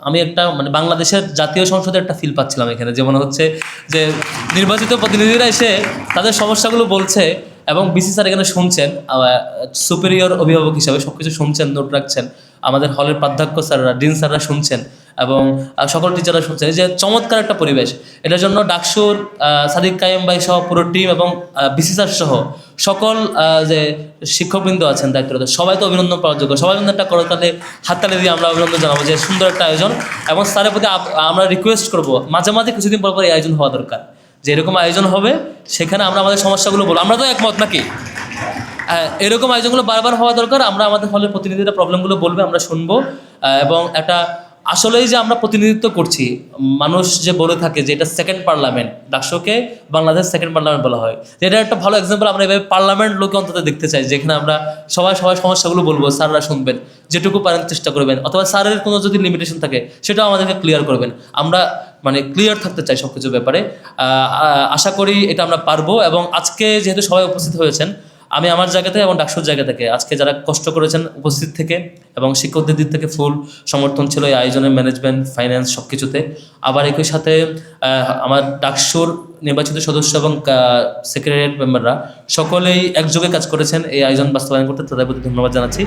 আমি একটা মানে বাংলাদেশের জাতীয় সংসদের একটা ফিল পাচ্ছিলাম এখানে, যে মনে হচ্ছে যে নির্বাচিত প্রতিনিধিরা এসে তাদের সমস্যাগুলো বলছে এবং বিসি স্যার এখানে শুনছেন, সুপিরিয়র অভিভাবক হিসাবে সব কিছু শুনছেন, নোট রাখছেন। আমাদের হলের প্রাধ্যক্ষ স্যাররা, ডিন স্যাররা শুনছেন এবং সকল টিচাররা শুনছেন। এই যে চমৎকার একটা পরিবেশ, এটার জন্য ডাকসুর সাদিক কায়েম ভাই সহ পুরো টিম এবং বিসি স্যার সহ সকল যে শিক্ষকবৃন্দ আছেন দায়িত্বরত, সবাই তো অভিনন্দন পাওয়ার যোগ্য। সবাই কিন্তু একটা করতালে হাততালি দিয়ে আমরা অভিনন্দন জানাবো যে সুন্দর একটা আয়োজন। এবং স্যারের প্রতি আমরা রিকোয়েস্ট করবো মাঝে মাঝে কিছুদিন পর পর এই আয়োজন হওয়া দরকার, যে এরকম আয়োজন হবে সেখানে আমরা আমাদের সমস্যাগুলো বলবো। আমরা তো একমত নাকি? এরকম আয়োজনগুলো বারবার হওয়া দরকার। আমরা আমাদের হলের প্রতিনিধিরা প্রবলেমগুলো বলবে, আমরা শুনবো এবং একটা আসলেই যে আমরা প্রতিনিধিত্ব করছি। মানুষ যে বলে থাকে যে এটা সেকেন্ড পার্লামেন্ট, ডাকসুকে বাংলাদেশ সেকেন্ড পার্লামেন্ট বলা হয়, এটা একটা ভালো এক্সাম্পল। আমরা এভাবে পার্লামেন্ট লোকে অন্তত দেখতে চাই, যেখানে আমরা সবাই সমস্যাগুলো বলবো, স্যাররা শুনবেন, যেটুকু পারেন চেষ্টা করবেন, অথবা স্যারের কোনো যদি লিমিটেশন থাকে সেটাও আমাদেরকে ক্লিয়ার করবেন। আমরা মানে ক্লিয়ার থাকতে চাই সব কিছুর ব্যাপারে। আশা করি এটা আমরা পারবো। এবং আজকে যেহেতু সবাই উপস্থিত হয়েছেন, আমি আমার জায়গা থেকে এবং ডাকসুর জায়গা থেকে আজকে যারা কষ্ট করেছেন উপস্থিত থেকে, এবং শিক্ষকদের দিক থেকে ফুল সমর্থন ছিল এই আয়োজনের, ম্যানেজমেন্ট, ফাইন্যান্স সব কিছুতে। আবার একই সাথে আমার ডাকসুর নির্বাচিত সদস্য এবং সেক্রেটারিয়েট মেম্বাররা সকলেই একযোগে কাজ করেছেন এই আয়োজন বাস্তবায়ন করতে, তাদের প্রতি ধন্যবাদ জানাচ্ছি।